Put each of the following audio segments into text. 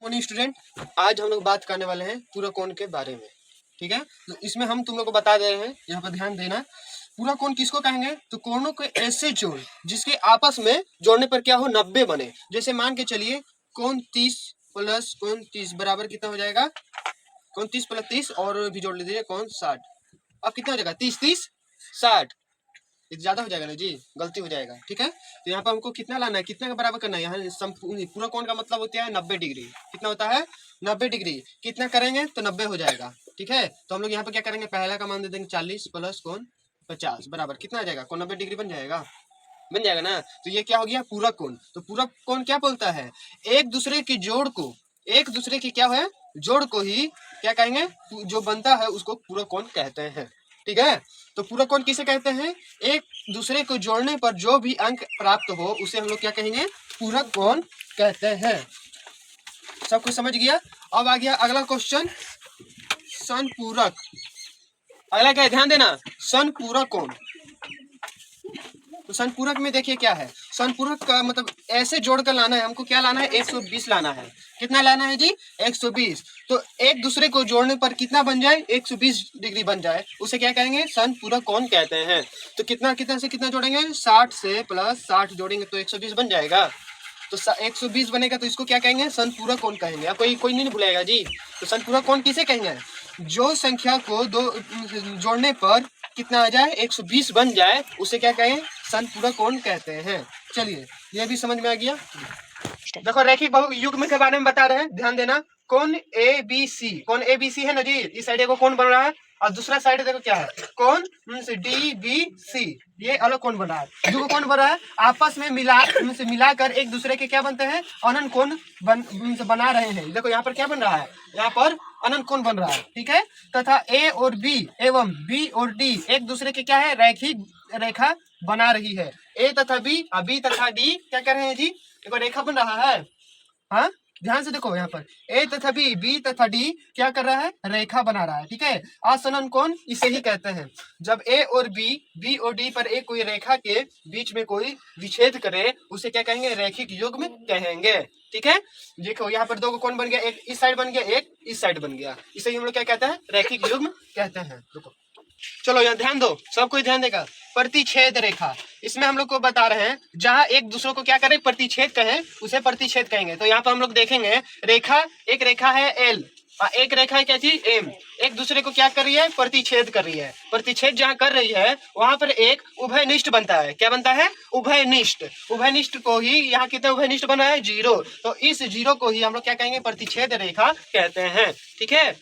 Morning student, आज हम लोग बात करने वाले हैं पूरा कोण के बारे में। ठीक है, तो इसमें हम तुम लोग को बता दे रहे हैं, यहाँ पर ध्यान देना। पूरा कोण किसको कहेंगे? तो कोणों को ऐसे जोड़ जिसके आपस में जोड़ने पर क्या हो, 90 बने। जैसे मान के चलिए कोण 30 प्लस कोण 30 बराबर कितना हो जाएगा? कोण 30 प्लस 30 और भी जोड़ लीजिए कोण 60। अब कितना हो जाएगा? 30 30 60। ज्यादा हो जाएगा ना जी, गलती हो जाएगा। ठीक है, तो यहाँ पर हमको कितना लाना है, कितना का बराबर करना है? यहाँ पूरा कोण का मतलब होता है 90 डिग्री। कितना होता है? 90 डिग्री। कितना करेंगे तो 90 हो जाएगा। ठीक है, तो हम लोग यहाँ पर क्या करेंगे, पहला का मान दे देंगे 40 प्लस कोण 50 बराबर कितना आ जाएगा? कोण 90 डिग्री बन जाएगा, बन जाएगा ना। तो ये क्या हो गया? पूरा कोण। तो पूरा कोण क्या बोलता है? एक दूसरे की जोड़ को, एक दूसरे की क्या है, जोड़ को ही क्या कहेंगे, जो बनता है उसको पूरा कोण कहते हैं। ठीक है, तो पूरा कोण किसे कहते हैं? एक दूसरे को जोड़ने पर जो भी अंक प्राप्त हो उसे हम लोग क्या कहेंगे? पूरा कोण कहते हैं। सब कुछ समझ गया? अब आ गया अगला क्वेश्चन, समपूरक। अगला क्या है, ध्यान देना, समपूरक कोण। तो समपूरक में देखिए क्या है, समपूरक का मतलब ऐसे जोड़कर लाना है हमको। क्या लाना है? 120 लाना है। कितना लाना है जी? 120। तो एक दूसरे को जोड़ने पर कितना बन जाए? 120 डिग्री बन जाए, उसे क्या कहेंगे? समपूरक कोण कहते हैं। तो कितना कितना से कितना जोड़ेंगे? 60 से प्लस 60 जोड़ेंगे तो 120 बन जाएगा। तो 120 बनेगा, तो इसको क्या कहेंगे? समपूरक कोण कहेंगे। अब कोई नहीं भूलेगा जी। तो समपूरक कोण किसे कहेंगे? जो संख्या को दो जोड़ने पर कितना आ जाए, 120 बन जाए, उसे क्या कहें? समपूरक कोण कहते हैं। चलिए, ये भी समझ में आ गया। देखो रैखिक बहुयुग्म के बारे में बता रहे हैं, ध्यान देना। कोण ABC, कोण ABC है ना जी, इस साइड को कोण बन रहा है और दूसरा साइड देखो क्या है, कोण DBC। ये अलग कोण बन रहा है। जो कोण बन रहा है आपस में मिलाकर एक दूसरे के क्या बनते हैं? अनंत कोण बना रहे हैं। देखो यहाँ पर क्या बन रहा है, यहाँ पर अनंत कोण बन रहा है। ठीक है, तथा A और B एवं B और D एक दूसरे के क्या है, रैखिक रेखा बना रही है। A तथा B तथा D क्या कर रहे हैं जी? देखो रेखा बन रहा है। हाँ, ध्यान से देखो, यहाँ पर ए तथा बी तथा डी क्या कर रहा है? रेखा बना रहा है। ठीक है, आसनन कोण इसे ही कहते हैं। जब ए और बी और डी पर एक कोई रेखा के बीच में कोई विच्छेद करे उसे क्या कहेंगे? रैखिक युग्म कहेंगे। ठीक है, देखो यहाँ पर दो कोण बन गया, एक इस साइड बन गया, एक इस साइड बन गया, इसे ही हम लोग क्या कहते हैं? रैखिक युग्म कहते हैं। देखो चलो यहाँ ध्यान दो, सब कोई ध्यान देगा। प्रतिच्छेद रेखा, इसमें हम लोग को बता रहे हैं जहां एक दूसरे को क्या करें, प्रतिच्छेद कहें, उसे प्रतिच्छेद कहेंगे। तो यहाँ पर हम लोग देखेंगे रेखा, एक रेखा है एल और एक रेखा है क्या चीज? एम। एक दूसरे को क्या कर रही है? प्रतिच्छेद कर रही है। प्रतिच्छेद जहाँ कर रही है वहां पर एक उभयनिष्ठ बनता है। क्या बनता है? उभयनिष्ठ। उभयनिष्ठ को ही यहाँ कितना उभयनिष्ठ बना है? 0। तो इस 0 को ही हम लोग क्या कहेंगे? प्रतिच्छेद रेखा कहते हैं। ठीक है,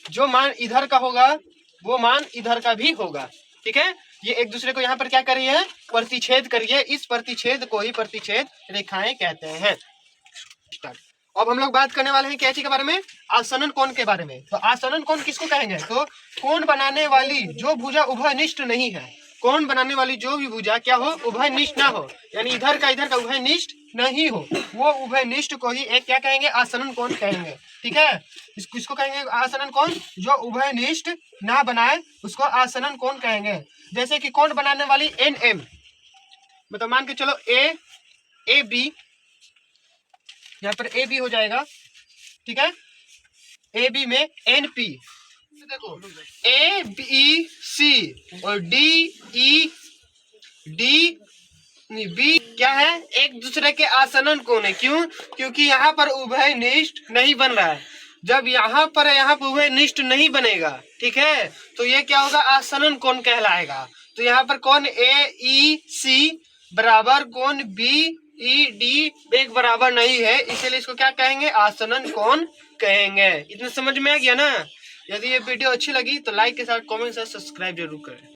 जो मान इधर का होगा वो मान इधर का भी होगा। ठीक है, ये एक दूसरे को यहाँ पर क्या कर रही है? प्रतिच्छेद करिए। इस प्रतिच्छेद को ही प्रतिच्छेद रेखाएं कहते हैं। अब हम लोग बात करने वाले हैं क्या चीज के बारे में? आसनन कोण के बारे में। तो आसनन कोण किसको कहेंगे? तो कोण बनाने वाली जो भुजा उभयनिष्ठ नहीं है, कोण बनाने वाली जो भी भुजा क्या हो? उभयनिष्ठ ना हो, यानी इधर का उभयनिष्ठ नहीं हो, वो उभयनिष्ठ को ही एक क्या कहेंगे? आसनन कोण कहेंगे। ठीक है, इसको कहेंगे आसनन कोण। जो उभयनिष्ठ ना बनाए उसको आसनन कोण कहेंगे। जैसे कि कोण बनाने वाली NM, मतलब मान के चलो AB, यहाँ पर AB हो जाएगा। ठीक है, AB में NP, देखो ABC और DB क्या है? एक दूसरे के आसनन कोण है। क्यों? क्योंकि यहाँ पर उभयनिष्ठ नहीं बन रहा है। जब यहाँ पर उभयनिष्ठ नहीं बनेगा, ठीक है, तो ये क्या होगा? आसनन कोण कहलाएगा। तो यहाँ पर कोण AEC बराबर कोण BED एक बराबर नहीं है, इसीलिए इसको क्या कहेंगे? आसनन कोण कहेंगे। इतना समझ में आ गया ना? यदि ये वीडियो अच्छी लगी तो लाइक के साथ कमेंट से सब्सक्राइब जरूर करें।